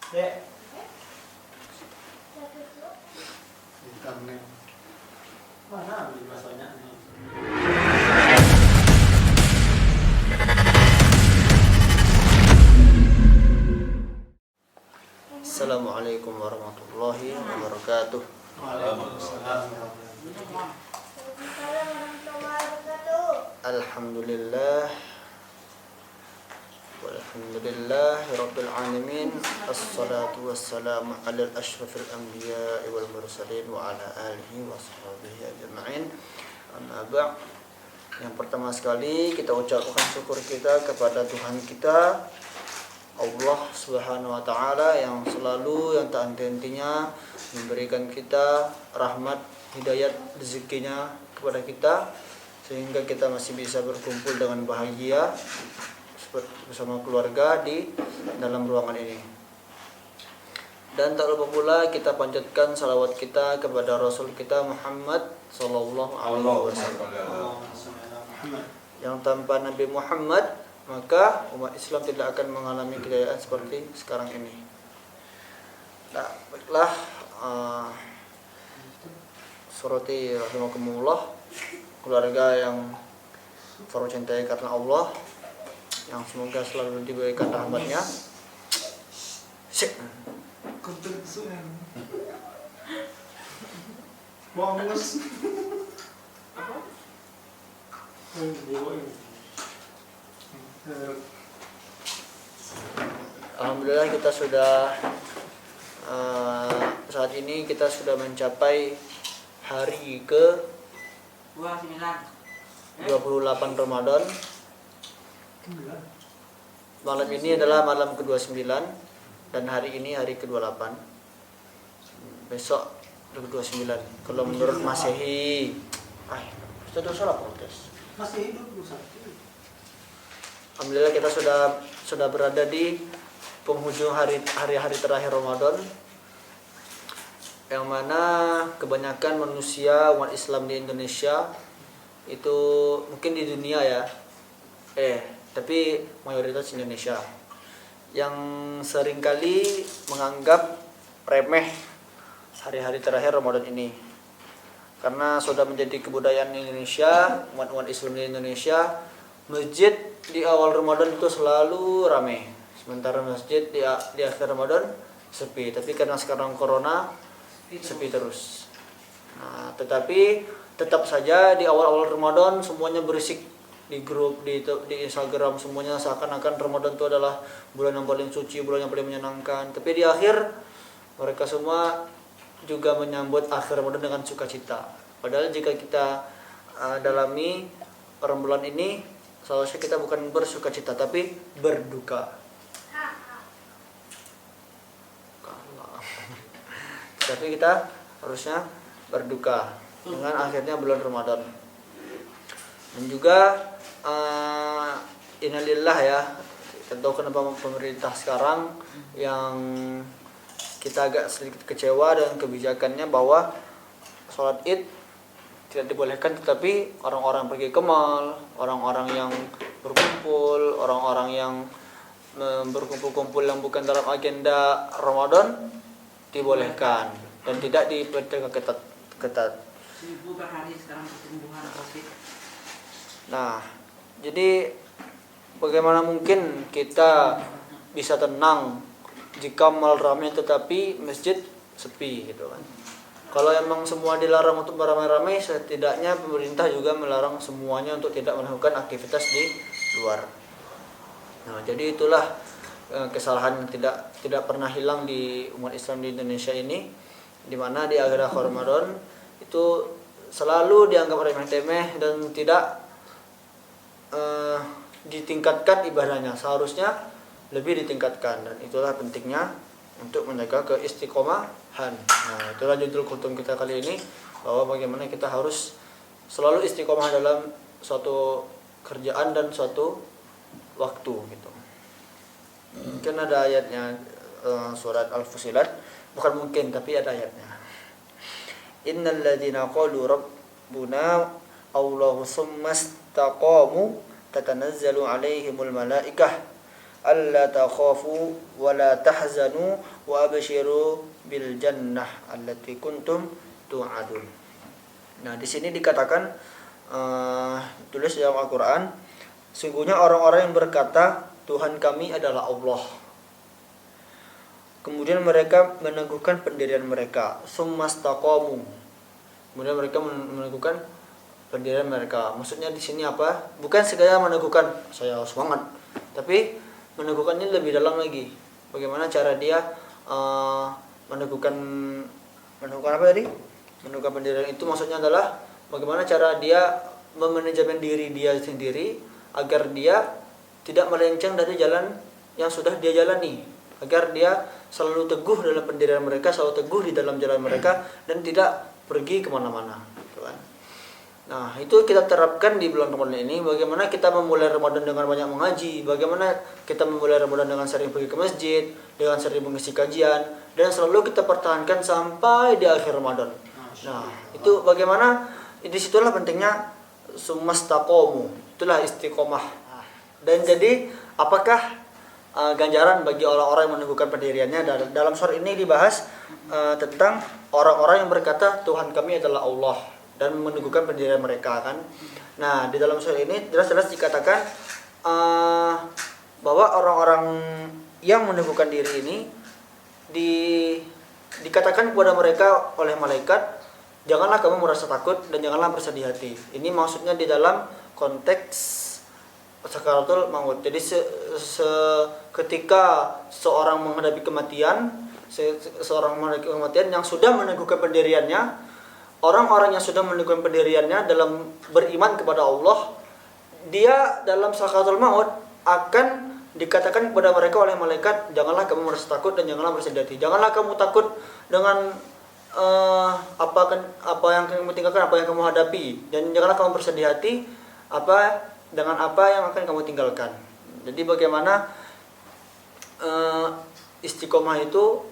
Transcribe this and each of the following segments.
Dek. Internet. Mana beli baksonya nih? Assalamualaikum warahmatullahi wabarakatuh. Waalaikumsalam. Alhamdulillah walhamdulillahi rabbil alamin. Assalatu wassalamu ala asyrafil anbiya'i wal mursalin wa ala alihi wa sahbihi ajma'in. Amma ba'd. Yang pertama sekali kita ucapkan syukur kita kepada Tuhan kita Allah Subhanahu wa taala yang selalu yang tak henti-hentinya memberikan kita rahmat, hidayat, rezekinya kepada kita sehingga kita masih bisa berkumpul dengan bahagia bersama keluarga di dalam ruangan ini. Dan tak lupa pula kita panjatkan salawat kita kepada Rasul kita Muhammad sallallahu alaihi wasallam. Yang tanpa Nabi Muhammad maka umat Islam tidak akan mengalami kejayaan seperti sekarang ini. Nah, baiklah, surati rahimakumullah, keluarga yang saya cintai karena Allah, yang semoga selalu diberikan rahmatnya. Bagus. Alhamdulillah kita sudah saat ini kita sudah mencapai hari ke 28 Ramadan. Malam ini adalah malam ke-29 dan hari ini hari ke-28. Besok ke-29 kalau menurut Masehi. Sudah salah podcast. Masih hidup satu. Alhamdulillah kita sudah berada di penghujung hari-hari terakhir Ramadan, yang mana kebanyakan manusia umat Islam di Indonesia itu mungkin di dunia ya, tapi mayoritas Indonesia yang seringkali menganggap remeh hari-hari terakhir Ramadan ini, karena sudah menjadi kebudayaan Indonesia, umat Islam di Indonesia. Masjid di awal Ramadan itu selalu ramai, sementara masjid di akhir Ramadan sepi. Tapi karena sekarang corona sepi terus. Nah, tetapi tetap saja di awal-awal Ramadan semuanya berisik di grup, di Instagram, semuanya seakan-akan Ramadan itu adalah bulan yang paling suci, bulan yang paling menyenangkan. Tapi di akhir mereka semua juga menyambut akhir Ramadan dengan sukacita. Padahal jika kita dalami bulan ini, seharusnya kita bukan bersukacita tapi berduka. Tapi kita harusnya berduka dengan akhirnya bulan Ramadan. Dan juga innalillah ya, kita tahu kenapa pemerintah sekarang yang kita agak sedikit kecewa dengan kebijakannya bahwa sholat Id tidak dibolehkan, tetapi orang-orang pergi ke mall, orang-orang yang berkumpul, orang-orang yang berkumpul-kumpul yang bukan dalam agenda Ramadan dibolehkan dan tidak diperintahkan ketat. 1000 per hari sekarang pertumbuhan COVID. Nah, jadi bagaimana mungkin kita bisa tenang jika mall ramai tetapi masjid sepi gitu kan? Kalau emang semua dilarang untuk beramai-ramai, setidaknya pemerintah juga melarang semuanya untuk tidak melakukan aktivitas di luar. Nah, jadi itulah kesalahan yang tidak pernah hilang di umat Islam di Indonesia ini, di mana di akhir Ramadan itu selalu dianggap remeh-temeh dan tidak ditingkatkan ibadahnya. Seharusnya lebih ditingkatkan, dan itulah pentingnya untuk menjaga keistiqomahan. Nah, itulah judul kultum kita kali ini, bahwa bagaimana kita harus selalu istiqomah dalam suatu kerjaan dan suatu waktu gitu. Mungkin ada ayatnya, surat Al-Fusilat, bukan mungkin tapi ada ayatnya. Innal ladzina qalu rabbuna Allahu tsumma istaqamu tatanazzalu alaihimul malaikah alla takhafu wa la tahzanu wa abshiru bil jannah allati kuntum tu'adun. Nah, di sini dikatakan tulis dalam Al-Qur'an, sungguhnya orang-orang yang berkata Tuhan kami adalah Allah. Kemudian mereka meneguhkan pendirian mereka, summastaqamu. Kemudian mereka meneguhkan pendirian mereka. Maksudnya di sini apa? Bukan sekadar meneguhkan saya semangat, tapi meneguhkannya lebih dalam lagi. Bagaimana cara dia meneguhkan apa tadi? Meneguhkan pendirian itu maksudnya adalah bagaimana cara dia memanajemen diri dia sendiri agar dia tidak melenceng dari jalan yang sudah dia jalani, agar dia selalu teguh dalam pendirian mereka, selalu teguh di dalam jalan mereka dan tidak pergi kemana-mana, gitu kan. Nah, itu kita terapkan di bulan Ramadan ini. Bagaimana kita memulai Ramadan dengan banyak mengaji, bagaimana kita memulai Ramadan dengan sering pergi ke masjid, dengan sering mengisi kajian, dan selalu kita pertahankan sampai di akhir Ramadan. Nah, itu bagaimana, disitulah pentingnya summastaqamu, itulah istiqomah. Dan jadi apakah ganjaran bagi orang-orang yang meneguhkan pendiriannya? Dalam surah ini dibahas tentang orang-orang yang berkata Tuhan kami adalah Allah dan meneguhkan pendirian mereka kan. Nah, di dalam surah ini jelas-jelas dikatakan bahwa orang-orang yang meneguhkan diri ini dikatakan kepada mereka oleh malaikat, janganlah kamu merasa takut dan janganlah bersedih hati. Ini maksudnya di dalam konteks sakaratul maut. Jadi ketika seorang menghadapi kematian, seorang menghadapi kematian yang sudah meneguhkan pendiriannya, orang-orang yang sudah meneguhkan pendiriannya dalam beriman kepada Allah, dia dalam sakaratul maut akan dikatakan kepada mereka oleh malaikat, janganlah kamu merasa takut dan janganlah bersedih hati. Janganlah kamu takut dengan apa yang kamu tinggalkan, apa yang kamu hadapi, dan janganlah kamu bersedih hati dengan apa yang akan kamu tinggalkan. Jadi bagaimana istiqomah itu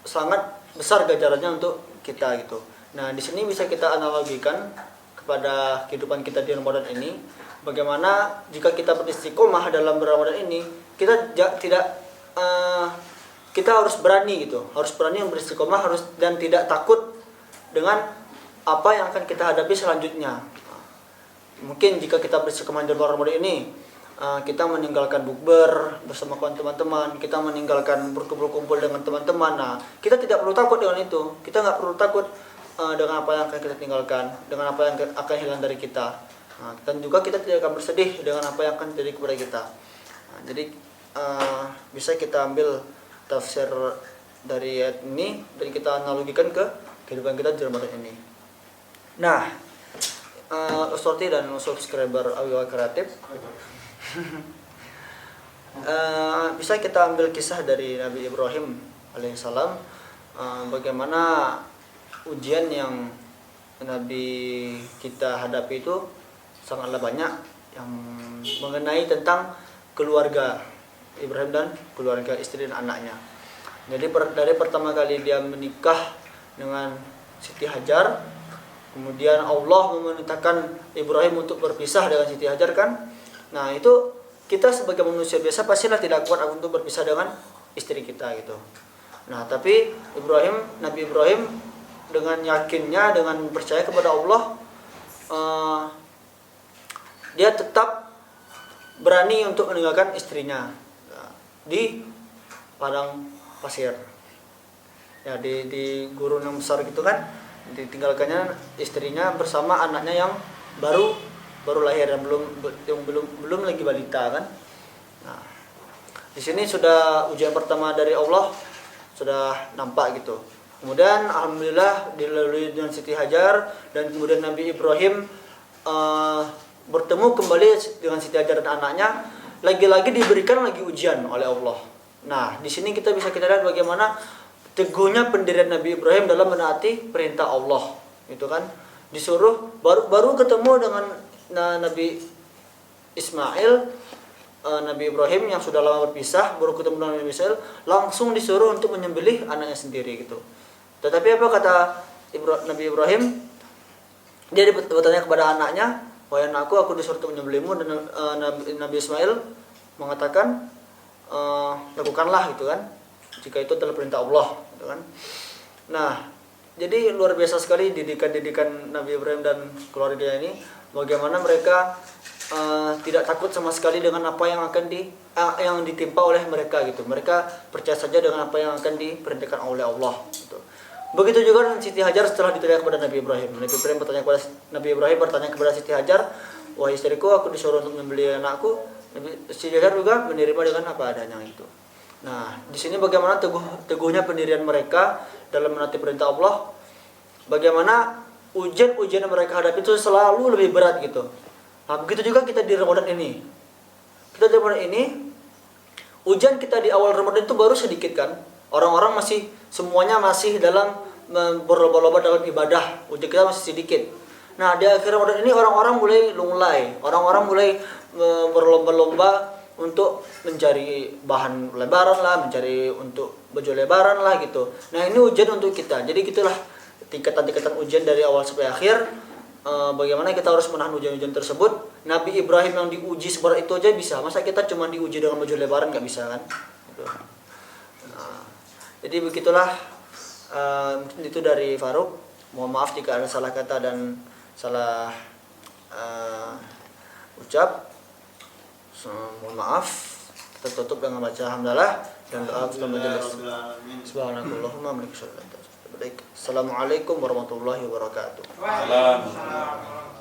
sangat besar ganjarannya untuk kita gitu. Nah, di sini bisa kita analogikan kepada kehidupan kita di Ramadan ini. Bagaimana jika kita beristiqomah dalam Ramadan ini, kita kita harus berani gitu, harus berani beristiqomah, dan tidak takut dengan apa yang akan kita hadapi selanjutnya. Mungkin jika kita beristiqomah di bulan Ramadan ini, kita meninggalkan bukber bersama teman-teman, kita meninggalkan berkumpul-kumpul dengan teman-teman. Nah, kita tidak perlu takut dengan itu. Kita nggak perlu takut dengan apa yang akan kita tinggalkan, dengan apa yang akan hilang dari kita. Nah, dan juga kita tidak akan bersedih dengan apa yang akan terjadi kepada kita. Nah, jadi bisa kita ambil tafsir dari ayat ini dan kita analogikan ke kehidupan kita di Ramadan ini. Nah, Usorti dan subscriber Awiwa Kreatif, bisa kita ambil kisah dari Nabi Ibrahim alaihissalam, bagaimana ujian yang Nabi kita hadapi itu sangatlah banyak, yang mengenai tentang keluarga Ibrahim dan keluarga istri dan anaknya. Jadi dari pertama kali dia menikah dengan Siti Hajar, kemudian Allah memerintahkan Ibrahim untuk berpisah dengan Siti Hajar kan. Nah, itu kita sebagai manusia biasa pastilah tidak kuat untuk berpisah dengan istri kita gitu. Nah, tapi Nabi Ibrahim dengan yakinnya, dengan percaya kepada Allah, dia tetap berani untuk meninggalkan istrinya di padang pasir. Ya, di gurun yang besar gitu kan. Ditinggalkannya istrinya bersama anaknya yang baru lahir, yang belum lagi balita kan. Nah, di sini sudah ujian pertama dari Allah sudah nampak gitu. Kemudian alhamdulillah dilalui dengan Siti Hajar, dan kemudian Nabi Ibrahim bertemu kembali dengan Siti Hajar dan anaknya, lagi-lagi diberikan lagi ujian oleh Allah. Nah, di sini kita lihat bagaimana teguhnya pendirian Nabi Ibrahim dalam menaati perintah Allah, gitu kan. Disuruh baru ketemu dengan Nabi Ismail, Nabi Ibrahim yang sudah lama berpisah, baru ketemu dengan Nabi Ismail, langsung disuruh untuk menyembelih anaknya sendiri gitu. Tetapi apa kata Nabi Ibrahim? Dia bertanya kepada anaknya, "Wahai anakku, aku disuruh untuk menyembelihmu." Dan Nabi Ismail mengatakan, "Lakukanlah," gitu kan. jika itu adalah perintah Allah, gitu kan. Nah, jadi luar biasa sekali didikan Nabi Ibrahim dan keluarga ini, bagaimana mereka tidak takut sama sekali dengan apa yang akan yang ditimpa oleh mereka gitu. Mereka percaya saja dengan apa yang akan diperintahkan oleh Allah gitu. Begitu juga dengan Siti Hajar setelah ditanya kepada Nabi Ibrahim. Nabi Ibrahim bertanya kepada Siti Hajar, "Wahai istriku, aku disuruh untuk membeli anakku." Siti Hajar juga menerima dengan apa adanya itu. Nah, di sini bagaimana teguhnya pendirian mereka dalam menaati perintah Allah. Bagaimana ujian-ujian yang mereka hadapi itu selalu lebih berat gitu. Nah, begitu juga kita di Ramadan ini. Kita di Ramadan ini, ujian kita di awal Ramadan itu baru sedikit kan. Orang-orang semuanya masih dalam berlomba-lomba dalam ibadah. Ujian kita masih sedikit. Nah, di akhir Ramadan ini orang-orang mulai lunglai. Orang-orang mulai berlomba-lomba untuk mencari bahan lebaran lah, mencari untuk baju lebaran lah gitu. Nah, ini ujian untuk kita. Jadi gitulah tingkatan-tingkatan ujian dari awal sampai akhir. Bagaimana kita harus menahan ujian-ujian tersebut. Nabi Ibrahim yang diuji seberat itu aja bisa. Masa kita cuma diuji dengan baju lebaran nggak bisa kan? Gitu. Nah, jadi begitulah. Itu dari Faruk. Mohon maaf jika ada salah kata dan salah ucap. Mohon maaf. Kita tutup dengan baca hamdalah dan doa kita majelis. Subhanakallahumma wa bihamdika. Assalamualaikum warahmatullahi wabarakatuh. Waalaikumsalam.